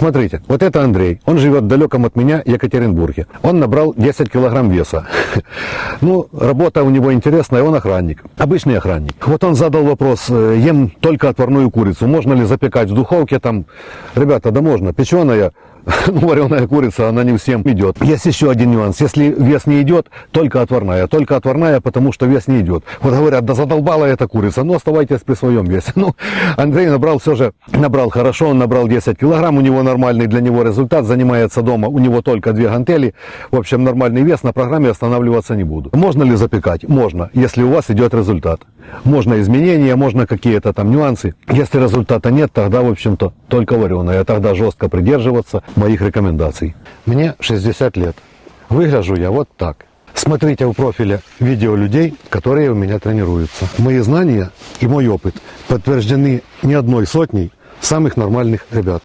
Смотрите, вот это Андрей. Он живет в далеком от меня Екатеринбурге. Он набрал 10 килограмм веса. Ну, работа у него интересная, он охранник. Обычный охранник. Вот он задал вопрос, ем только отварную курицу. Можно ли запекать в духовке там? Ребята, да можно. Печеная, ну, вареная курица, она не всем идет. Есть еще один нюанс. Если вес не идет, только отварная. Только отварная, потому что вес не идет. Вот говорят, да задолбала эта курица, ну оставайтесь при своем весе. Ну, Андрей набрал все же, набрал хорошо, он набрал 10 килограмм, у него нормальный для него результат, занимается дома, у него только 2 гантели. В общем, нормальный вес, на программе останавливаться не буду. Можно ли запекать? Можно, если у вас идет результат. Можно изменения, можно какие-то там нюансы. Если результата нет, тогда, в общем-то, только вареная. Тогда жестко придерживаться моих рекомендаций. Мне 60 лет. Выгляжу я вот так. Смотрите в профиле видео людей, которые у меня тренируются. Мои знания и мой опыт подтверждены не одной сотней самых нормальных ребят.